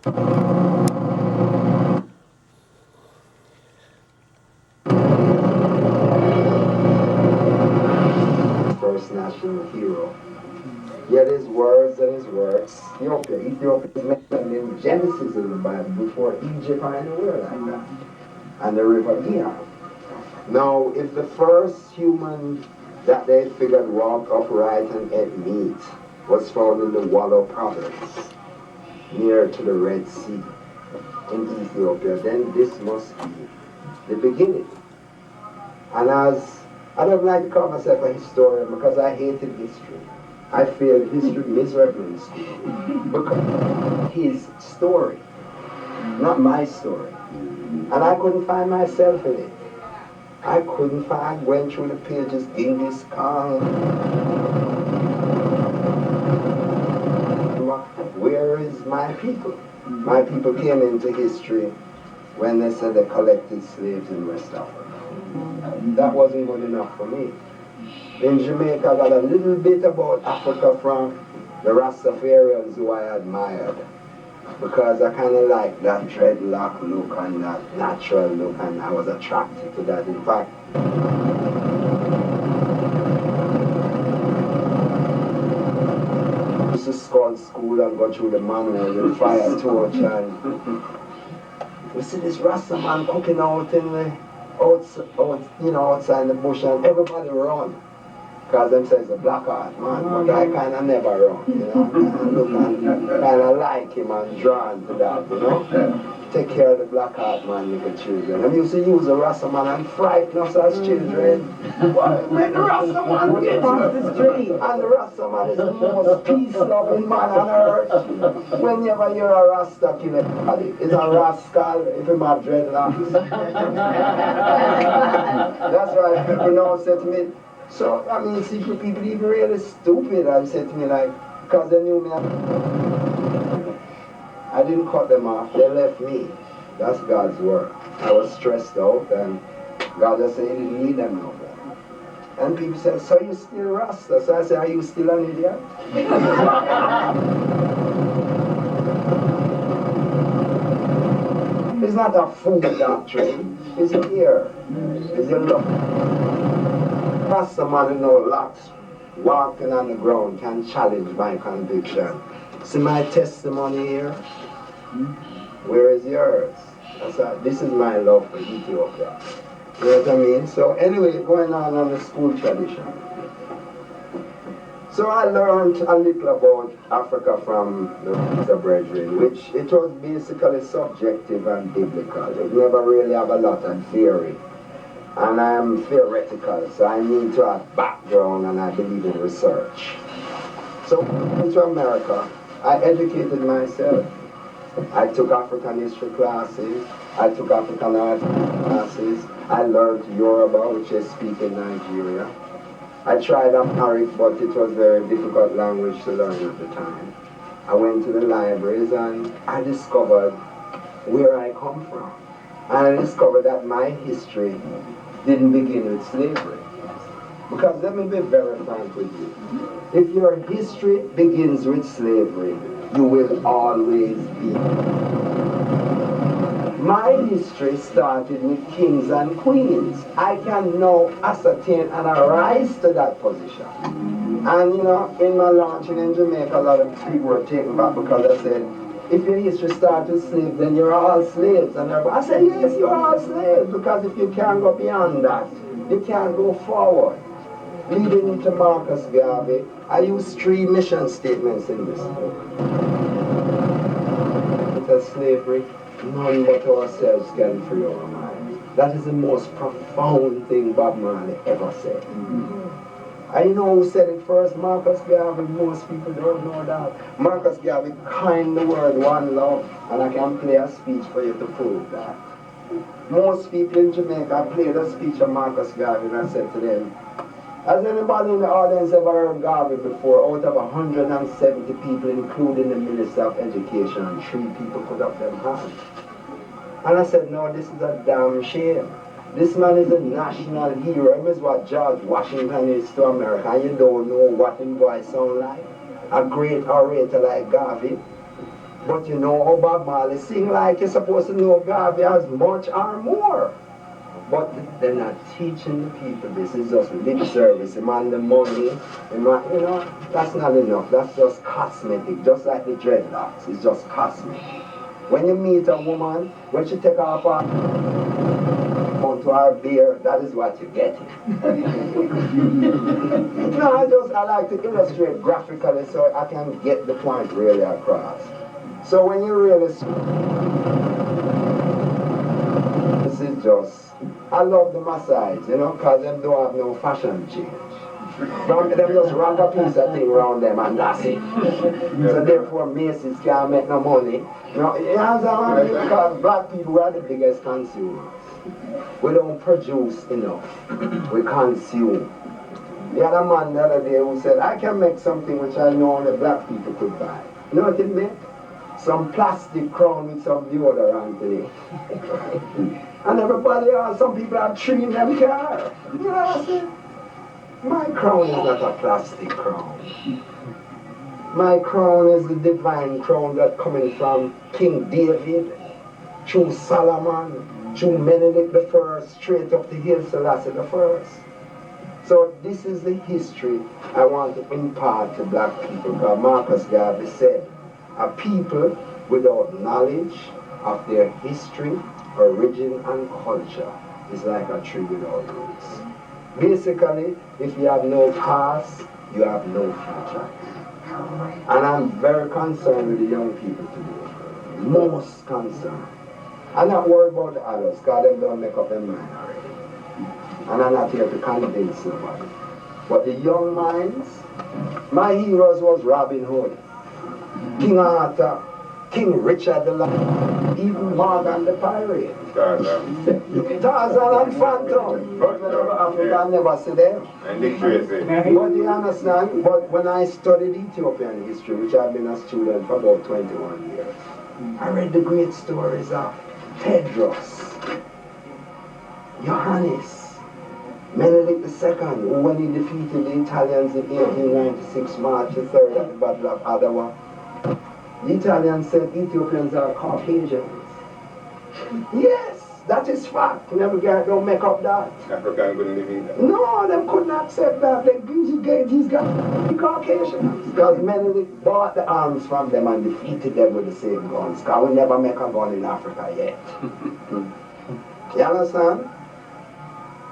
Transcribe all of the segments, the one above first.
First national hero. Yet his words and his works, Ethiopia is mentioned in Genesis of the Bible before Egypt or anywhere like that. And the river Gihon. Now, if the first human that they figured walked upright and ate meat was found in the Wallow province, near to the Red Sea in Ethiopia, then this must be the beginning. And as I don't like to call myself a historian because I hated history. I failed history miserably in school because his story, not my story. And I couldn't find myself in it. I couldn't find, I went through the pages, Genghis Khan. Where is my people? My people came into history when they said they collected slaves in West Africa. That wasn't good enough for me. In Jamaica, I got a little bit about Africa from the Rastafarians who I admired, because I kind of liked that dreadlock look and that natural look, and I was attracted to that. In fact, I used to scold school and go through the manual with fire torch, and we see this Rasta man cooking out in the outside the bush, and everybody run. Because them say it's a black art man, but I kind of never run, you know. I look and kind of like him and drawn to that, you know. Take care of the black art man, little children. I used to use the Rasta man and frighten us as children. When the Rasta man gets off the street, and the Rasta man is the most peace-loving man on earth. Whenever you're a Rasta kill anybody, it's a rascal if him have dreadlocks. That's why people now say to me, so, I mean, secret people even really stupid, I said to me, like, because they knew me. I didn't cut them off, they left me. That's God's work. I was stressed out, and God just said he didn't need them no more. And people said, so you still Rasta? So I said, are you still an idiot? It's not a fool doctrine, it's here. It's a love. Rasta man who know lots, walking on the ground can challenge my conviction. See my testimony here? Where is yours? This is my love for Ethiopia. You know what I mean? So anyway, going on the school tradition. So I learned a little about Africa from the brethren, which it was basically subjective and biblical. It never really have a lot of theory. And I am theoretical, so I need to have background, and I believe in research. So when I went to America, I educated myself. I took African history classes, I took African art classes, I learned Yoruba, which I speak in Nigeria. I tried Amharic, but it was a very difficult language to learn at the time. I went to the libraries and I discovered where I come from. And I discovered that my history didn't begin with slavery. Because let me be very frank with you. If your history begins with slavery, you will always be. My history started with kings and queens. I can now ascertain and arise to that position. And you know, in my launching in Jamaica, a lot of people were taken back because I said, if your history starts with slaves, then you're all slaves. And I said, yes, you're all slaves, because if you can't go beyond that, you can't go forward. Leading into Marcus Garvey, I use 3 mission statements in this book. Because slavery, none but ourselves can free our minds. That is the most profound thing Bob Marley ever said. And you know who said it first? Marcus Garvey. Most people don't know that. Marcus Garvey coined the word one love, and I can play a speech for you to prove that. Most people in Jamaica played a speech of Marcus Garvey, and I said to them, has anybody in the audience ever heard Garvey before? Out of 170 people, including the Minister of Education, 3 people put up their hands. And I said, no, this is a damn shame. This man is a national hero. Him is what George Washington is to America, and you don't know what him voice sound like. A great orator like Garvey. But you know how Bob Marley sing like you're supposed to know Garvey as much or more. But they're not teaching the people this. It's just lip service. The man, the money, the man, you know, that's not enough. That's just cosmetic. Just like the dreadlocks. It's just cosmetic. When you meet a woman, when she take off her onto her beer, that is what you get. No, I like to illustrate graphically so I can get the point really across. So when you really this is just, I love the massage, you know, because them don't have no fashion change. Them just wrap a piece of thing around them and that's it. So therefore Macy's can't make no money. No, you understand? Because black people are the biggest consumers. We don't produce enough. We consume. The other man the other day who said, I can make something which I know only black people could buy. You know what it meant? Some plastic crown with some deodorant in it. And everybody else, some people have 3 in them car. You know what I'm saying? My crown is not a plastic crown. My crown is the divine crown that coming from King David, through Solomon, through Menelik the First, straight up to Haile Selassie the First. So this is the history I want to impart to black people, because Marcus Garvey said, a people without knowledge of their history, origin, and culture is like a tree without roots. Basically, if you have no past, you have no future. And I'm very concerned with the young people today. Most concerned. I'm not worried about the adults, because they don't make up their mind already. And I'm not here to convince nobody. But the young minds, my heroes was Robin Hood, King Arthur, King Richard the Lion, even Morgan the Pirate, Tarzan and Phantom. But Africa never see them. And Dick Tracy. But you understand, but when I studied Ethiopian history, which I've been a student for about 21 years, I read the great stories of Tedros, Johannes, Menelik II, who when he defeated the Italians in 1896, March the 3rd at the Battle of Adwa, the Italians said Ethiopians are Caucasians. Yes, that is fact. Neville Garrick don't make up that. African couldn't live in that. No, them couldn't accept that. These guys the Caucasians. Because Menelik bought the arms from them and defeated them with the same guns. Because we never make a gun in Africa yet. You understand?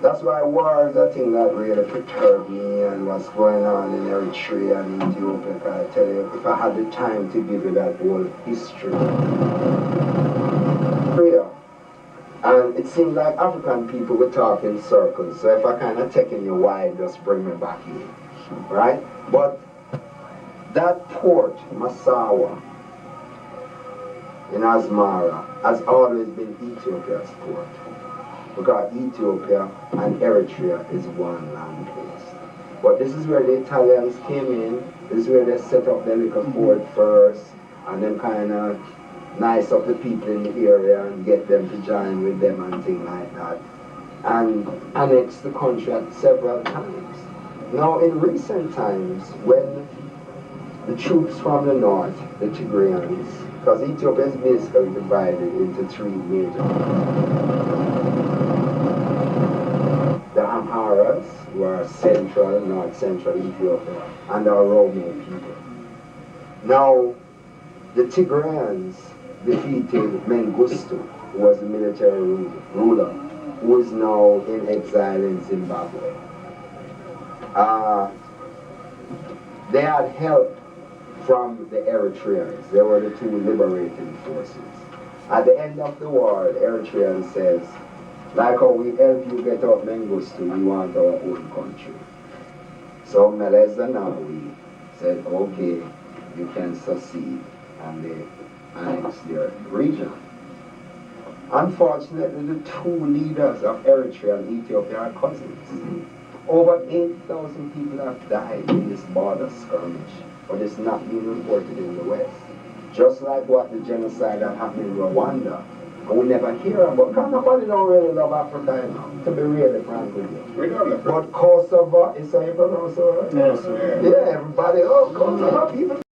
That's why war is a thing that really perturbed me, and what's going on in Eritrea and Ethiopia. I tell you, if I had the time to give you that whole history. And it seemed like African people would talk in circles. So if I kind of taking you wide, just bring me back in. Right? But that port, Massawa, in Asmara, has always been Ethiopia's port. Because Ethiopia and Eritrea is one land place. But this is where the Italians came in, this is where they set up their little fort first, and then kind of nice up the people in the area and get them to join with them and things like that. And annex the country several times. Now in recent times, when the troops from the north, the Tigrayans, because Ethiopia is basically divided into 3 major the Amharas, who are central, north-central Ethiopia, and the Oromo people. Now, the Tigrayans defeated Mengistu, who was the military ruler, who is now in exile in Zimbabwe. They had help from the Eritreans. They were the 2 liberating forces. At the end of the war, the Eritreans says, like how we help you get out Mengistu, we want our own country. So Meles Zenawi said, okay, you can succeed, and they annexed their region. Unfortunately, the 2 leaders of Eritrea and Ethiopia are cousins. Over 8,000 people have died in this border skirmish, but it's not being reported in the West. Just like what the genocide that happened in Rwanda. And we never hear about, because nobody don't really love Africa, you know, to be really frank with you. We don't know. But Kosovo, is how you pronounce it? Yes, Yeah, everybody, oh, Kosovo, people